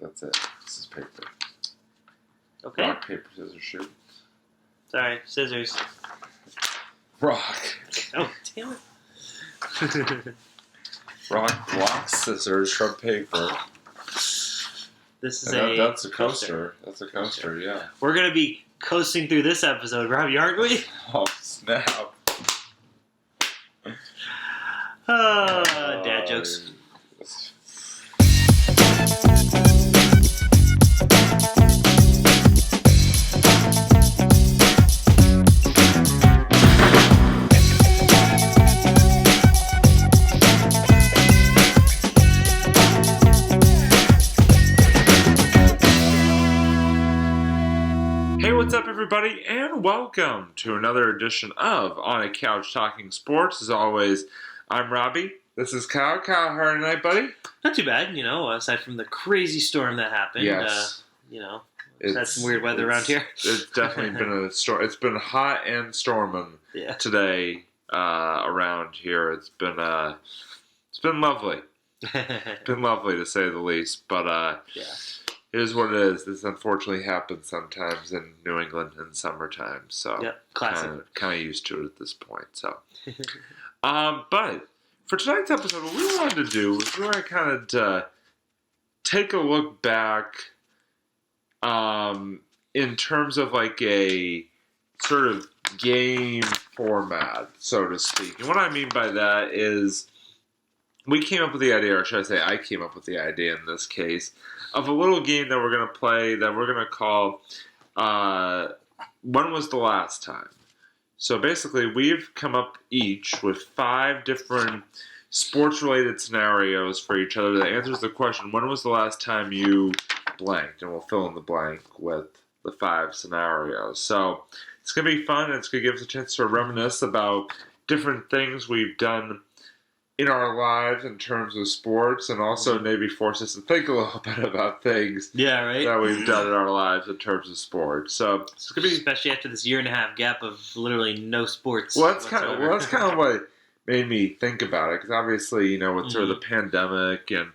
That's it. This is paper. Okay. Rock, paper, scissors, shoot. Sorry, scissors. Rock. Oh, damn it. Rock, block, scissors from paper. This is That's a coaster. That's a coaster, yeah. We're going to be coasting through this episode, Robbie, aren't we? Oh, snap. Dad jokes. What's up, everybody, and welcome to another edition of On a Couch Talking Sports. As always, I'm Robbie. This is Kyle. Kyle, how are you tonight, buddy? Not too bad, aside from the crazy storm that happened. Yes. We've had some weird weather around here. It's definitely been a storm. It's been hot and storming today around here. It's been lovely. It's been lovely, to say the least, but it is what it is. This unfortunately happens sometimes in New England in summertime, so classic. Kind of used to it at this point. So, but for tonight's episode, what we wanted to do was we wanted to kind of take a look back, in terms of like a sort of game format, so to speak. And what I mean by that is, we came up with the idea, or should I say, I came up with the idea in this case, of a little game that we're going to play that we're going to call When Was the Last Time? So basically, we've come up each with 5 different sports-related scenarios for each other that answers the question, when was the last time you blanked? And we'll fill in the blank with the 5 scenarios. So it's going to be fun, and it's going to give us a chance to reminisce about different things we've done in our lives in terms of sports, and also maybe force us to think a little bit about things that we've done in our lives in terms of sports. So it's gonna be, especially after this 1.5 year gap of literally no sports. Well, that's kind of what made me think about it, because obviously, with sort of the pandemic and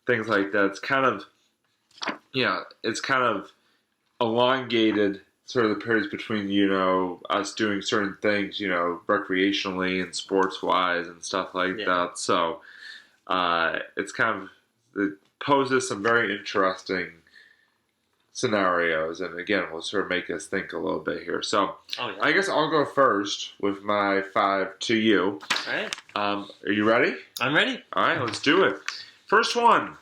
things like that, it's kind of elongated sort of the periods between, us doing certain things, recreationally and sports-wise and stuff like that. So it's it poses some very interesting scenarios. And again, will sort of make us think a little bit here. So I guess I'll go first with my 5 to you. All right. Are you ready? I'm ready. All right, let's do it. First one.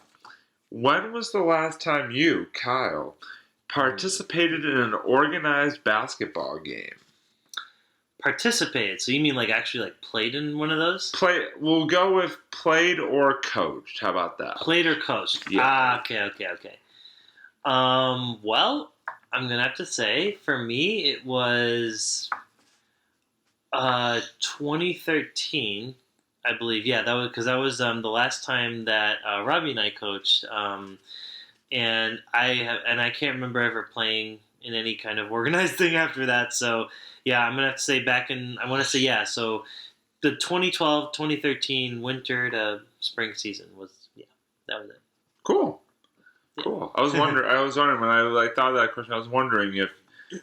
When was the last time you, Kyle, participated in an organized basketball game? Participated? So you mean actually played in one of those? We'll go with played or coached. How about that? Played or coached. Yeah. Okay. Well, I'm gonna have to say, for me, it was 2013, I believe. Yeah, that was the last time that Robbie and I coached. And I can't remember ever playing in any kind of organized thing after that. So, I'm going to have to say so the 2012-2013 winter to spring season that was it. Cool. I was wondering when I thought of that question, I was wondering if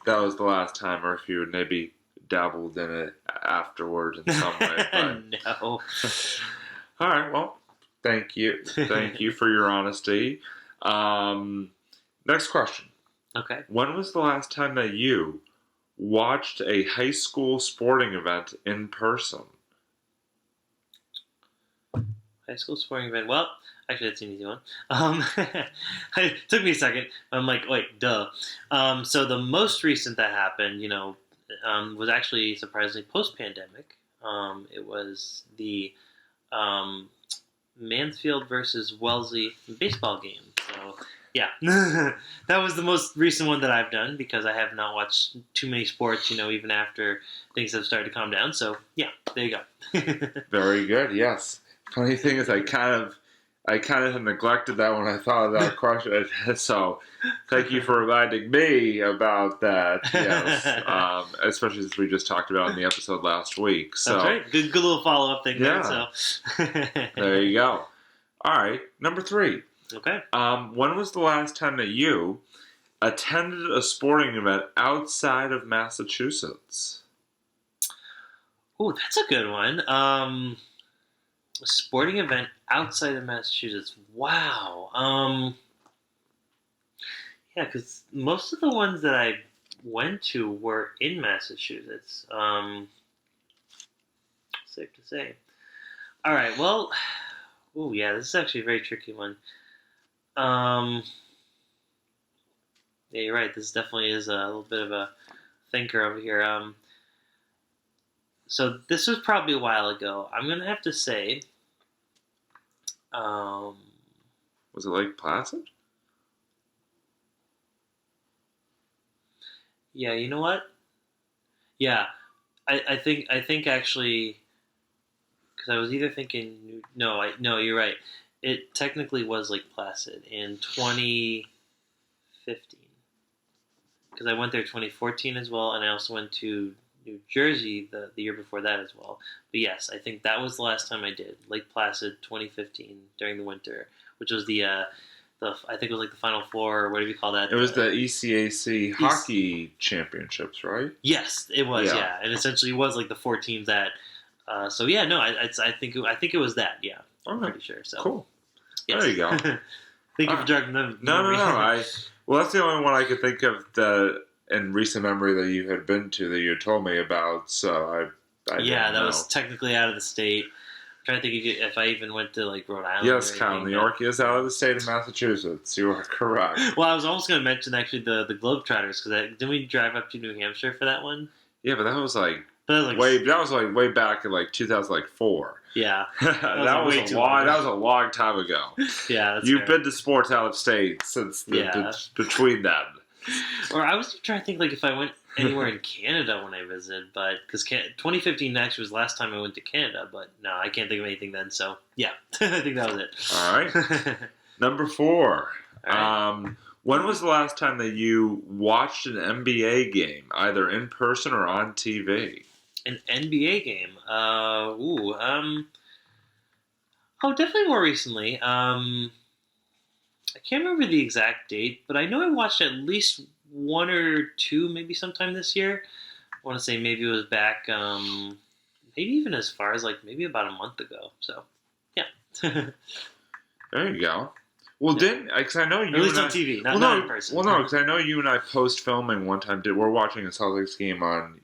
that was the last time or if you had maybe dabbled in it afterwards in some way. But... No. All right, well, thank you. Thank you for your honesty. Next question. Okay. When was the last time that you watched a high school sporting event in person? High school sporting event. Well, actually, that's an easy one. It took me a second. I'm like, wait, duh. So the most recent that happened, was actually surprisingly post-pandemic. It was the Mansfield versus Wellesley baseball game. So, that was the most recent one that I've done, because I have not watched too many sports, even after things have started to calm down. So, there you go. Very good, yes. Funny thing is, I kind of had neglected that when I thought of that question. So, thank you for reminding me about that. Yes, especially since we just talked about it in the episode last week. So, that's right. Good little follow-up thing there. So. There you go. All right, number 3. Okay. When was the last time that you attended a sporting event outside of Massachusetts? Ooh, that's a good one. A sporting event outside of Massachusetts. Wow. Yeah, because most of the ones that I went to were in Massachusetts. Safe to say. All right. Well. Ooh, yeah. This is actually a very tricky one. Um. Yeah, you're right. This definitely is a little bit of a thinker over here. So this was probably a while ago. I'm gonna have to say. Um. Was it Lake Placid? Yeah. You know what? Yeah. I think actually because I was either thinking no, you're right. It technically was Lake Placid in 2015 because I went there 2014 as well, and I also went to New Jersey the year before that as well. But yes, I think that was the last time I did Lake Placid 2015 during the winter, which was the I think it was like the Final Four or whatever you call that. It was the ECAC hockey championships, right? Yes, it was. Yeah. Yeah, and essentially it was like the four teams that. So yeah, no, I think it was that. Yeah, I'm Okay. pretty sure. So Cool. yes. There you go. Thank you for jogging them. No. Well, that's the only one I could think of that in recent memory that you had been to that you had told me about. So I Yeah, didn't that know. was technically out of the state. I'm trying to think if I even went to like Rhode Island. Yes, or Kyle. anything, New York is out of the state of Massachusetts. You are correct. Well, I was almost going to mention actually the Globetrotters because didn't we drive up to New Hampshire for that one? Yeah, but that was like But that was way back in like 2004. Yeah, that was a long time ago. Yeah, that's You've fair. been to sports out of state since between them. Or I was trying to think like if I went anywhere in Canada when I visited, but because 2015 actually was the last time I went to Canada, but no, I can't think of anything then. So yeah, I think that was it. All right. Number 4. All right. When was the last time that you watched an NBA game, either in person or on TV? An NBA game. Oh, definitely more recently. I can't remember the exact date, but I know I watched at least one or two, maybe sometime this year. I want to say maybe it was back, maybe even as far as like maybe about a month ago. So, yeah. There you go. Well, because I know you Or at least and on TV, well, not in person. Well, no, because I know you and I post filming one time. We're watching a Celtics game on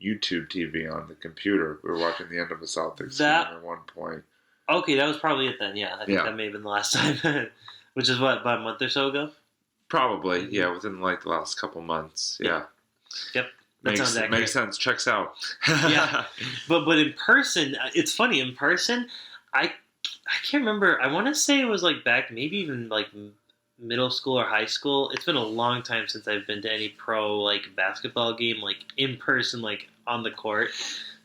YouTube TV on the computer. We were watching the end of a Celtics game at one point. Okay, that was probably it then. Yeah, I think that may have been the last time. Which is what, about a month or so ago? Probably, yeah, within like the last couple months. Yeah. Yep. That sounds accurate. Makes sense. Checks out. Yeah. But in person, it's funny. In person, I can't remember. I want to say it was like back maybe even like middle school or high school. It's been a long time since I've been to any pro like basketball game like in person, like on the court.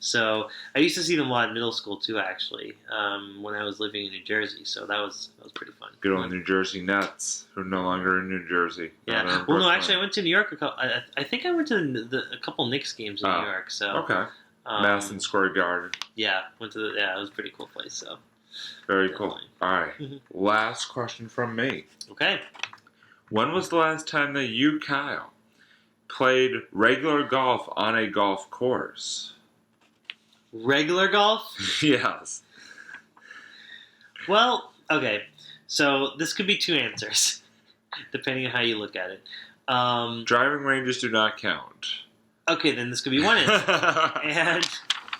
So I used to see them a lot in middle school too, actually, when I was living in New Jersey. So that was pretty fun. Good old New Jersey Nets, who are no longer in New Jersey. Yeah. Well, no, actually, I went to New York. I think I went to a couple Knicks games in New York. So okay. Madison Square Garden. Yeah, went to it was a pretty cool place. So very cool. All right. Last question from me. Okay. When was the last time that you, Kyle, played regular golf on a golf course? Regular golf? Yes. Well, okay. So this could be two answers, depending on how you look at it. Driving ranges do not count. Okay, then this could be one answer. And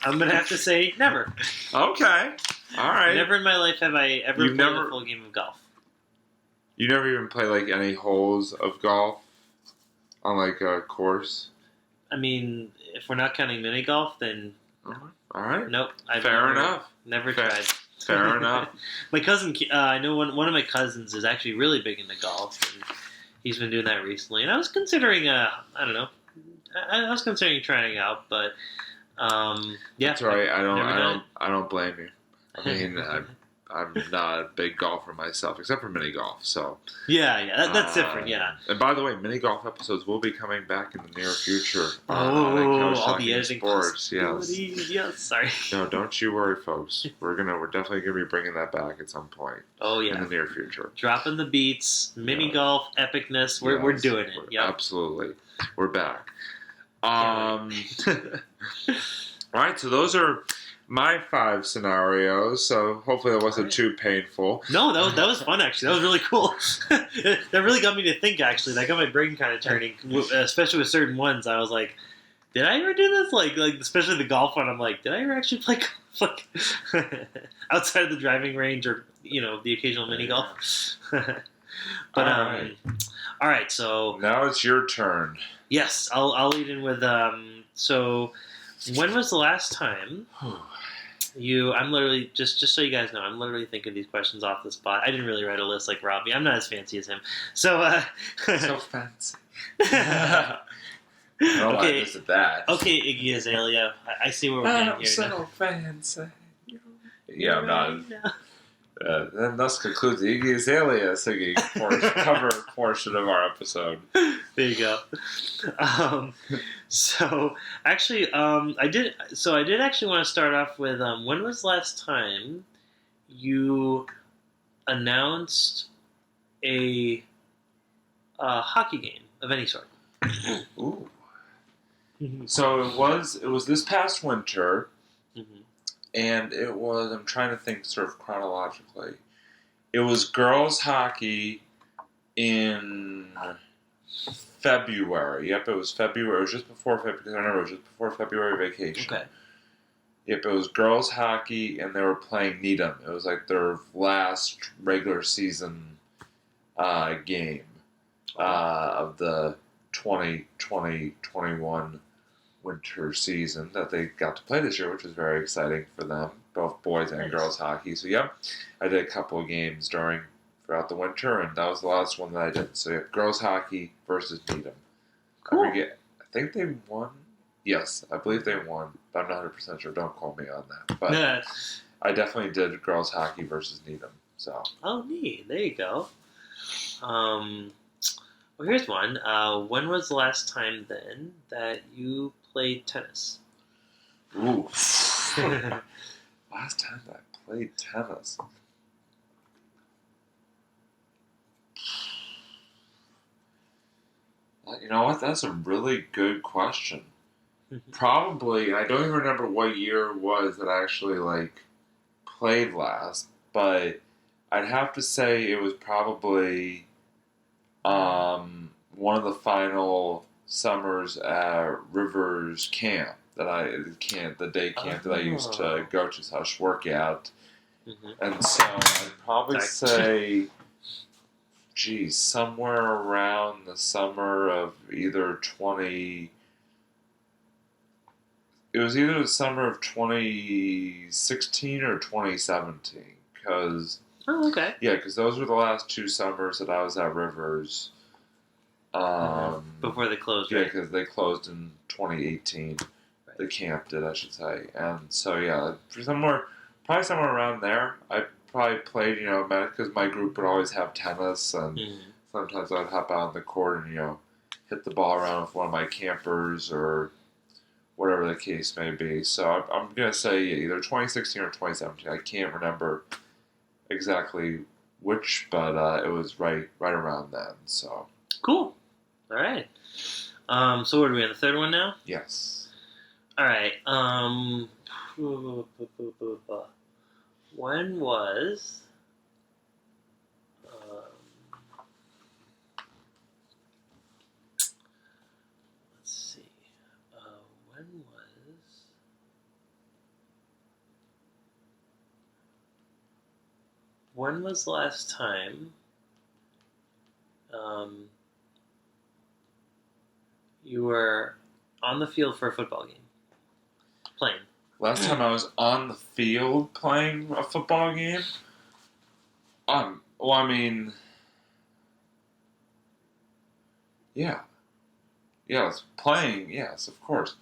I'm going to have to say never. Okay. All right. Never in my life have I ever played a full game of golf. You never even play like any holes of golf on like a course? I mean, if we're not counting mini golf, then... All right. Nope. Fair enough. Never tried. Fair enough. My cousin, I know one of my cousins is actually really big into golf, and he's been doing that recently. And I was considering, I don't know, I was considering trying out, but yeah. That's all right. I don't blame you. I mean, I'm not a big golfer myself, except for mini golf. So that's different. Yeah. And by the way, mini golf episodes will be coming back in the near future. All the editing sports. Yes. possibilities. Yes. Sorry. No, don't you worry, folks. We're definitely gonna be bringing that back at some point. Oh yeah. In the near future. Dropping the beats, mini golf epicness. We're doing it. Yeah. Absolutely. We're back. All right, so those are my 5 scenarios. So hopefully that wasn't too painful. No, that was fun actually. That was really cool. That really got me to think actually. That got my brain kind of turning, especially with certain ones. I was like, did I ever do this? Like especially the golf one. I'm like, did I ever actually play golf outside of the driving range or the occasional mini golf? But all right. So now it's your turn. Yes, I'll lead in with so when was the last time I'm literally just so you guys know, I'm literally thinking these questions off the spot. I didn't really write a list like Robbie. I'm not as fancy as him. So so fancy. I don't like this at that. Okay, Iggy Azalea. I see where we're getting here. So fancy. Yeah, I'm not. And thus concludes the Iggy Azalea singing cover portion of our episode. There you go. So actually, I did actually want to start off with when was the last time you announced a hockey game of any sort? Ooh. So it was this past winter. Mm-hmm. And it was, I'm trying to think sort of chronologically. It was girls hockey in February. Yep, it was February. It was just before February, because I remember it was just before February vacation. Okay. Yep, it was girls hockey, and they were playing Needham. It was like their last regular season game of the 2020-21 winter season that they got to play this year, which was very exciting for them, both boys and girls hockey. So yep, I did a couple of games throughout the winter, and that was the last one that I did. So yep, girls hockey versus Needham. Cool. I think they won. Yes, I believe they won, but I'm not 100% sure. Don't quote me on that. But I definitely did girls hockey versus Needham. So. Oh, neat. There you go. Well, here's one. When was the last time then that you played tennis? Ooh. Last time that I played tennis. You know what? That's a really good question. Probably, I don't even remember what year it was that I actually played last, but I'd have to say it was probably one of the final summers at Rivers Camp the day camp that I used to go to / work at. Mm-hmm. And so I'd probably say, somewhere around the summer of either it was either the summer of 2016 or 2017, because because those were the last 2 summers that I was at Rivers. Before they closed, right? Yeah, because they closed in 2018. Right. The camp did, I should say. And so, probably somewhere around there, I probably played, because my group would always have tennis, and sometimes I'd hop out on the court and, hit the ball around with one of my campers or whatever the case may be. So I'm going to say either 2016 or 2017. I can't remember exactly which, but it was right around then. So cool. All right. So what are we on the third one now? Yes. All right. When was? Let's see. When was the last time you were on the field for a football game? Playing. Last time I was on the field playing a football game? Well, I mean... Yeah. Yes, playing, yes, of course.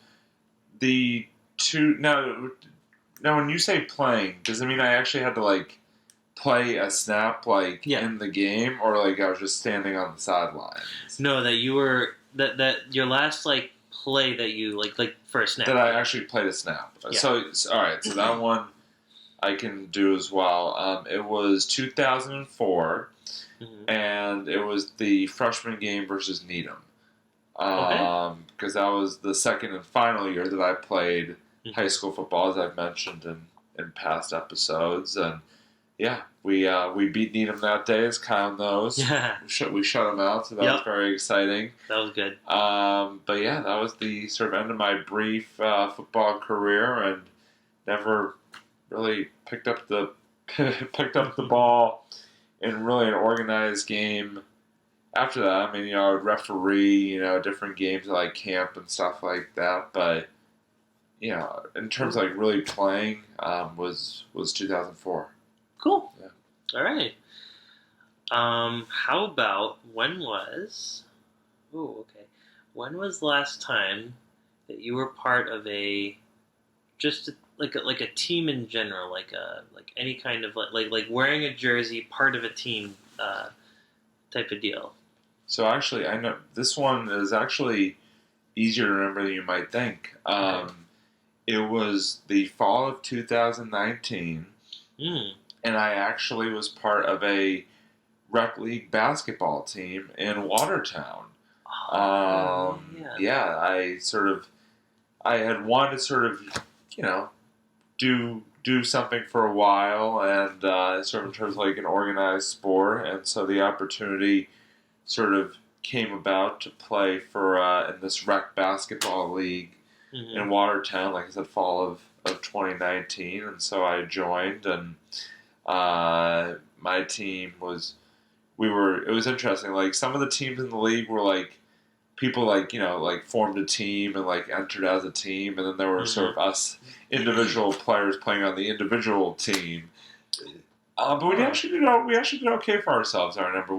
The two... Now, when you say playing, does it mean I actually had to, play a snap like Yeah. in the game, or like I was just standing on the sidelines? No, that you were that your last like play that you like for a snap. That I actually played a snap. Yeah. So all right, so that one I can do as well. It was 2004, and it was the freshman game versus Needham. Because that was the second and final year that I played high school football, as I've mentioned in past episodes, and yeah, we beat Needham that day, as Kyle knows. Yeah. We shut them out, so that was very exciting. That was good. But yeah, that was the sort of end of my brief football career, and never really picked up the ball in really an organized game. After that, I mean, I would referee, different games like camp and stuff like that. But in terms of like really playing, was 2004. Cool. Yeah. All right. How about when was the last time that you were part of like a team in general, like any kind of like wearing a jersey, part of a team type of deal? So actually, I know this one is actually easier to remember than you might think. It was the fall of 2019, and I actually was part of a rec league basketball team in Watertown. Yeah, I had wanted to sort of, do something for a while, and sort of in terms of like an organized sport, and so the opportunity sort of came about to play for in this rec basketball league in Watertown, like I said, fall of 2019, and so I joined, and my team was, it was interesting, like some of the teams in the league were like, people like, like formed a team and like entered as a team, and then there were sort of us individual players playing on the individual team. But we actually did okay for ourselves. I remember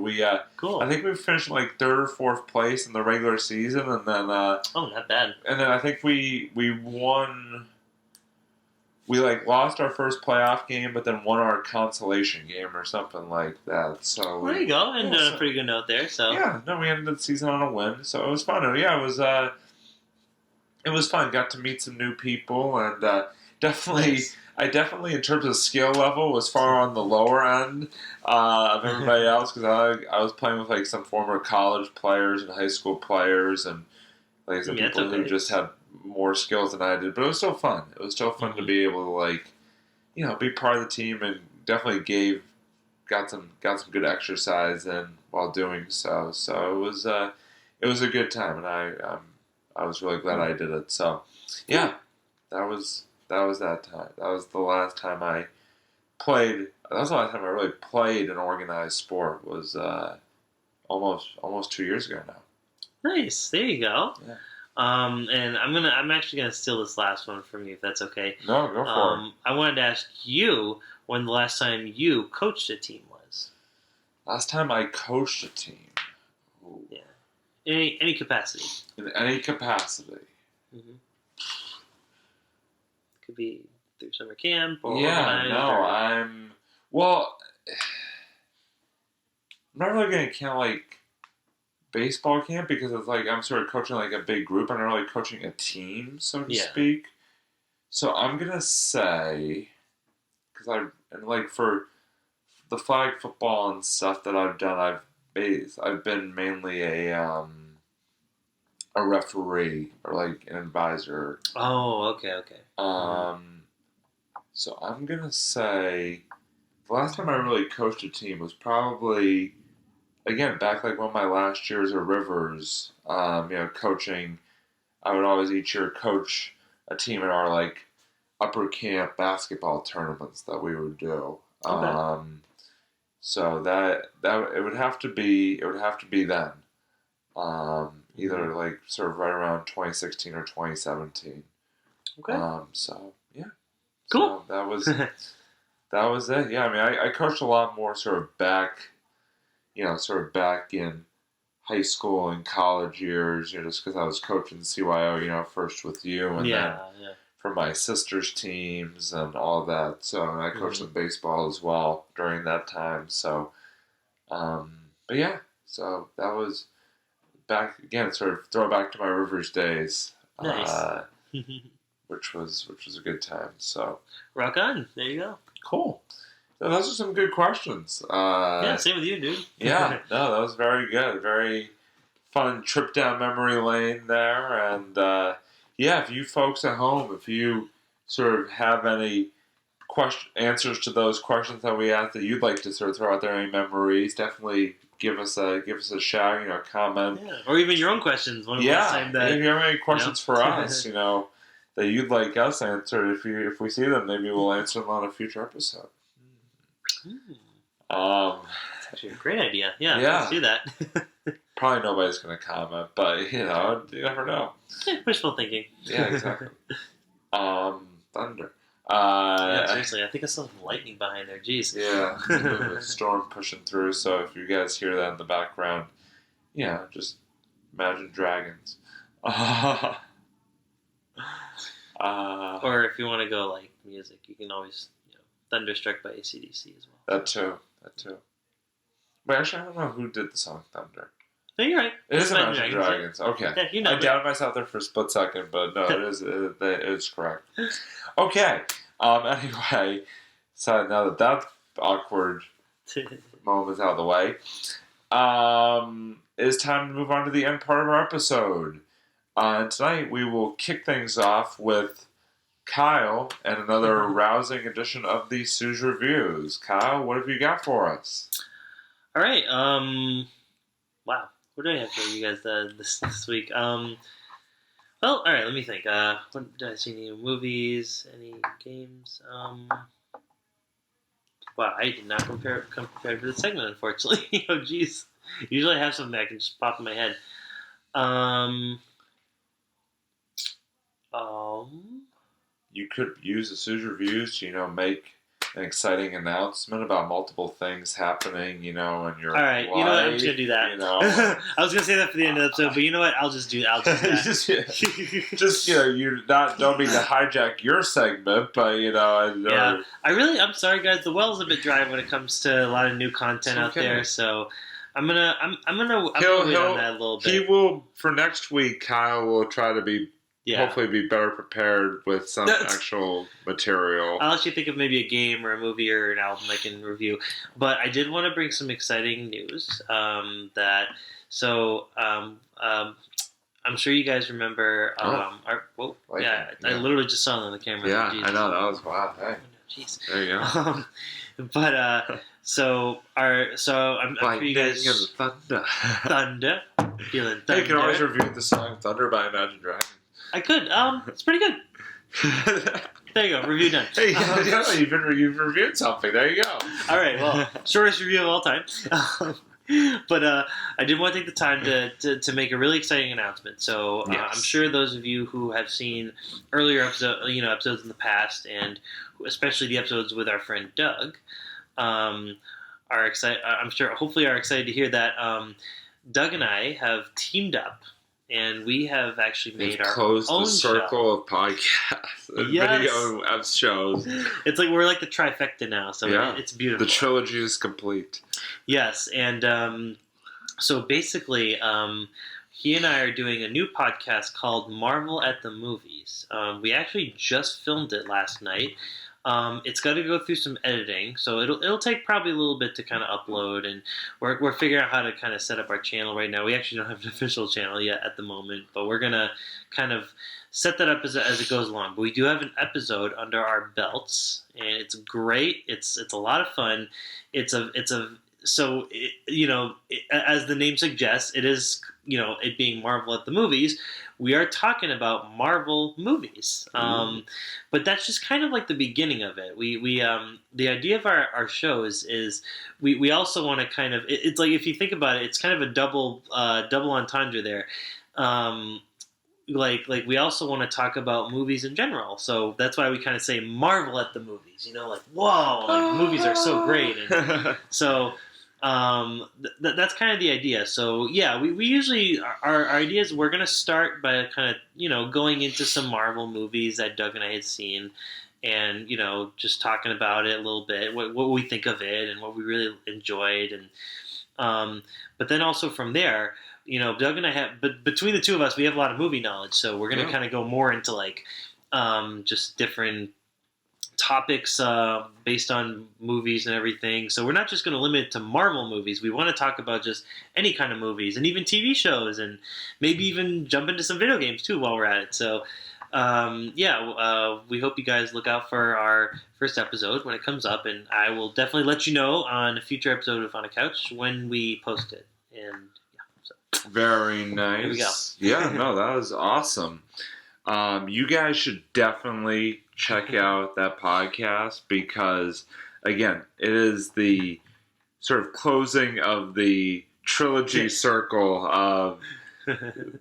cool. I think we finished like third or fourth place in the regular season, and then not bad. And then I think we won. We like lost our first playoff game, but then won our consolation game or something like that. So there you go, and a pretty good note there. So we ended the season on a win, so it was fun. And it was fun. Got to meet some new people, and definitely. Nice. I definitely, in terms of skill level, was far on the lower end of everybody else, because I was playing with like some former college players and high school players, and like I said, people who just had more skills than I did. But it was still fun. It was still fun to be able to like, be part of the team, and definitely got some good exercise in while doing so. So it was a good time, and I was really glad I did it. So yeah, that was that time. That was the last time I played. That was the last time I really played an organized sport. Was almost 2 years ago now. Nice. There you go. Yeah. And I'm actually gonna steal this last one from you, if that's okay. No, go for it. I wanted to ask you when the last time you coached a team was. Last time I coached a team. Ooh. Yeah. Any capacity. In any capacity. Mm-hmm. Could be through summer camp or I'm not really going to count like baseball camp, because it's like I'm sort of coaching like a big group. I'm not really coaching a team, so to speak. So I'm going to say, because for the flag football and stuff that I've done, I've been mainly a referee or like an advisor. Oh, okay. So I'm gonna say the last time I really coached a team was probably, again, back like one of my last years at Rivers. Coaching. I would always each year coach a team in our like upper camp basketball tournaments that we would do. Okay. So that it would have to be then. Either like sort of right around 2016 or 2017. Okay. So yeah. Cool. So that was it. Yeah, I mean, I coached a lot more sort of back in high school and college years, just because I was coaching CYO, first with you, and then for my sister's teams and all that. So and I coached them baseball as well during that time. So, but yeah, so that was back again, sort of throwback to my Rivers days. Nice. Which was a good time. So Rock on. There you go. cool. So those are some good questions. Yeah, same with you, dude. Yeah, no, that was very good. Very fun trip down memory lane there. And yeah, if you folks at home, if you sort of have any answers to those questions that we asked that you'd like to sort of throw out there, any memories, definitely give us a shout, comment. Yeah. Or even your own questions. If you have any questions for us, that you'd like us answered, if we see them, maybe we'll answer them on a future episode. That's actually a great idea. Yeah, let's do that. Probably nobody's going to comment, but you never know. Wishful thinking. Yeah, exactly. Thunder. Yeah, seriously, I think I saw some lightning behind there. Jeez. Yeah, a storm pushing through. So if you guys hear that in the background, just imagine dragons. Or if you want to go like music, you can always Thunderstruck by AC/DC as well. That too. Wait, actually, I don't know who did the song Thunder. No, you're right. It is Imagine Dragons. Okay. Yeah, I doubted myself there for a split second, but no, it is correct. Okay. Anyway, so now that awkward moment is out of the way, it's time to move on to the end part of our episode. Tonight we will kick things off with Kyle and another rousing edition of the Suze Reviews. Kyle, what have you got for us? All right. Wow. What do I have for you guys this week? Well, all right. Let me think. What did I see? Any movies? Any games? Wow, I did not come prepared for this segment, unfortunately. Oh, jeez. Usually I have something that can just pop in my head. You could use the Suze Reviews to, make an exciting announcement about multiple things happening, in your all right, life, you know what? I'm just going to do that. I was going to say that for the end of the episode, but you know what? I'll just do that. You don't mean to hijack your segment, but, Yeah, I'm sorry, guys. The well's a bit dry when it comes to a lot of new content out there, so I'm gonna wait on that a little bit. He will, for next week, Kyle will try to be hopefully be better prepared with some actual material. I'll actually think of maybe a game or a movie or an album I can review. But I did want to bring some exciting news. I'm sure you guys remember. I literally just saw it on the camera. Yeah, I know, that was wild. Hey. Jeez. There you go. I'm for you guys. Thunder. Feeling thunder. Hey, you can always review the song "Thunder" by Imagine Dragons. I could. It's pretty good. There you go. Review done. Hey, you've reviewed something. There you go. All right. Well, shortest review of all time. But I did want to take the time to make a really exciting announcement. So I'm sure those of you who have seen earlier episodes in the past, and especially the episodes with our friend Doug, are excited. I'm sure, hopefully, are excited to hear that Doug and I have teamed up. And we have actually made our own closed the circle of podcasts and video shows. It's like we're like the trifecta now, so it's beautiful. The trilogy is complete. Yes, and so basically, he and I are doing a new podcast called Marvel at the Movies. We actually just filmed it last night. It's got to go through some editing, so it'll take probably a little bit to kind of upload, and we're figuring out how to kind of set up our channel right now. We actually don't have an official channel yet at the moment, but we're gonna kind of set that up as it goes along. But we do have an episode under our belts, and it's great. It's a lot of fun. As the name suggests, it is it being Marvel at the Movies. We are talking about Marvel movies, but that's just kind of like the beginning of it. We the idea of our show is we also want to kind of it's like, if you think about it, it's kind of a double entendre there. Like we also want to talk about movies in general, so that's why we kind of say Marvel at the Movies. Like, whoa, like, movies are so great, and so. That's kind of the idea. So yeah, we usually our ideas. We're gonna start by kind of going into some Marvel movies that Doug and I had seen, and just talking about it a little bit, what we think of it, and what we really enjoyed, and but then also from there, Doug and I have, but between the two of us, we have a lot of movie knowledge, so we're gonna kind of go more into like just different topics based on movies and everything. So we're not just going to limit it to Marvel movies. We want to talk about just any kind of movies and even TV shows and maybe even jump into some video games too while we're at it. So we hope you guys look out for our first episode when it comes up, and I will definitely let you know on a future episode of On a Couch when we post it. And very nice. Here we go. Yeah, no, that was awesome. You guys should definitely check out that podcast because, again, it is the sort of closing of the trilogy circle of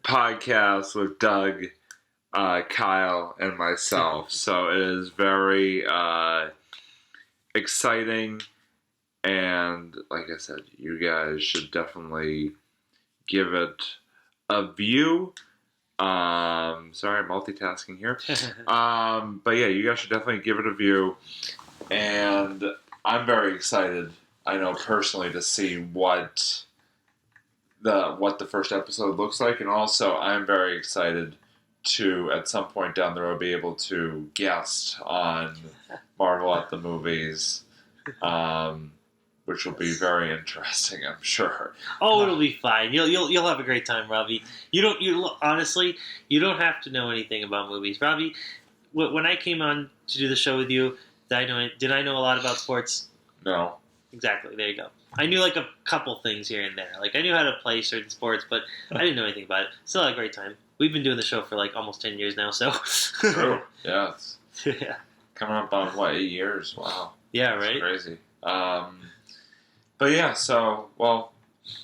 podcasts with Doug, Kyle, and myself. So it is very exciting, and like I said, you guys should definitely give it a view. Sorry, multitasking here. But yeah, you guys should definitely give it a view. And I'm very excited, I know personally, to see what the first episode looks like. And also, I'm very excited to, at some point down the road, be able to guest on Marvel at the Movies. Which will be very interesting, I'm sure. Oh, it'll be fine. You'll have a great time, Robbie. Honestly, you don't have to know anything about movies, Robbie. When I came on to do the show with you, did I know a lot about sports? No. Exactly. There you go. I knew like a couple things here and there. Like I knew how to play certain sports, but I didn't know anything about it. Still had a great time. We've been doing the show for like almost 10 years now, so. True. Yeah. Yeah. Coming up on 8 years? Wow. Yeah. Right. That's crazy. But yeah, so, well,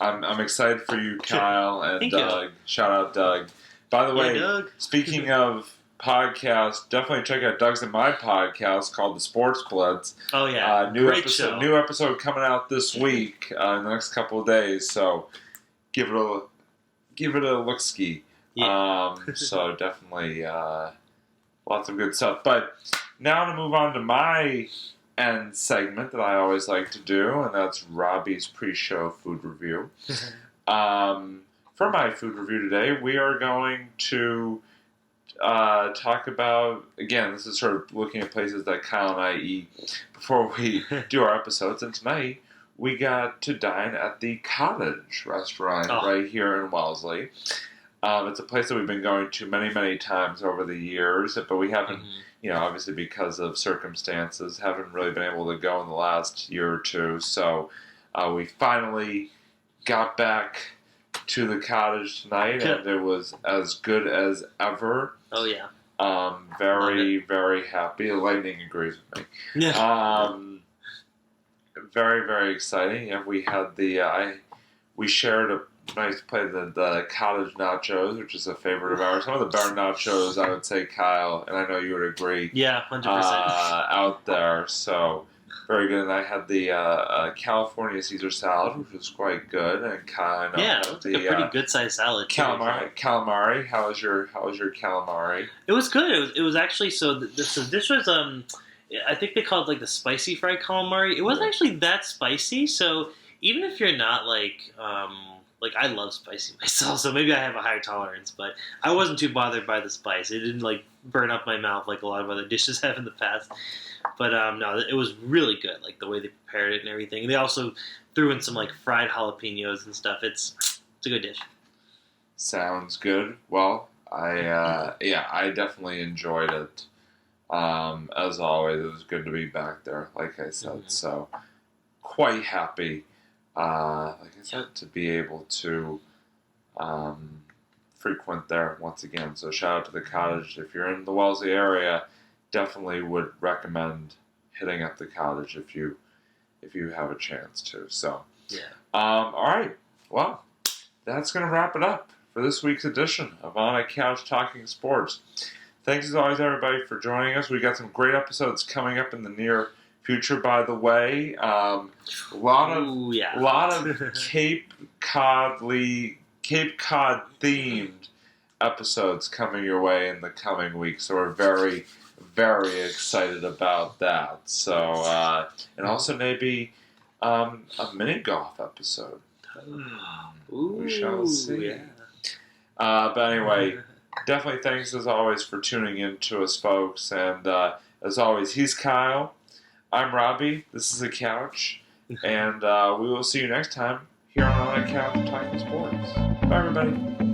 I'm excited for you, Kyle and Thank Doug. you. Shout out, Doug. By the way, Doug. Speaking of podcasts, definitely check out Doug's and my podcast called The Sports Bloods. Oh, yeah. New show. New episode coming out this week in the next couple of days, so give it a look-ski. Yeah. So definitely lots of good stuff. But now to move on to my end segment that I always like to do, and that's Robbie's pre-show food review. For my food review today, we are going to talk about, again, this is sort of looking at places that Kyle and I eat before we do our episodes, and tonight we got to dine at the Cottage restaurant right here in Wellesley. It's a place that we've been going to many, many times over the years, but we haven't, obviously because of circumstances, haven't really been able to go in the last year or two. So we finally got back to the Cottage tonight, and it was as good as ever. Oh, yeah. Very, very happy. Lightning agrees with me. Yeah. Very, very exciting. And we had we shared a nice plate of the Cottage nachos, which is a favorite of ours. Some of the better nachos, I would say, Kyle, and I know you would agree. Yeah, 100%. Out there, so very good. And I had the California Caesar salad, which was quite good. And Kyle, it was like a pretty good sized salad. Calamari. How was your calamari? It was good. It was actually this was I think they called it like the spicy fried calamari. It wasn't actually that spicy. So even if you're not like I love spicy myself, so maybe I have a higher tolerance, but I wasn't too bothered by the spice. It didn't like burn up my mouth like a lot of other dishes have in the past. But no, it was really good, like the way they prepared it and everything. And they also threw in some like fried jalapenos and stuff. It's a good dish. Sounds good. Well, I definitely enjoyed it. As always, it was good to be back there, like I said. Mm-hmm. So quite happy. Like I said, to be able to frequent there once again. So shout out to the Cottage. If you're in the Wellesley area, definitely would recommend hitting up the Cottage if you have a chance to. So yeah. All right. Well, that's going to wrap it up for this week's edition of On a Couch Talking Sports. Thanks as always, everybody, for joining us. We got some great episodes coming up in the near future, by the way. A lot of Ooh, yeah. a lot of Cape Cod themed episodes coming your way in the coming weeks. So we're very, very excited about that. So and also maybe a mini golf episode. Ooh, We shall see. Yeah. But anyway, definitely thanks as always for tuning in to us, folks. And as always, he's Kyle. I'm Robbie. This is A Couch. And we will see you next time here on A Couch Talking Sports. Bye, everybody.